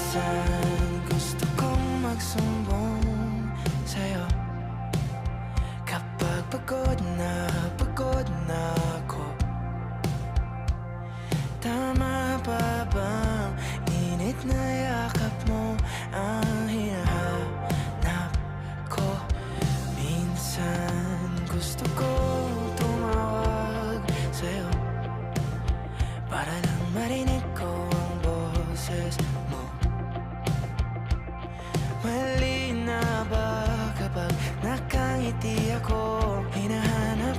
Minsan gusto kong magsumbong sa'yo kapag pagod na ako. Tama pa bang init na yakap mo ang hinahanap ko? Minsan gusto kong tumawag sa'yo para lang marinig ko ang boses mo. Mali na ba kapag nakangiti ako? Hinahanap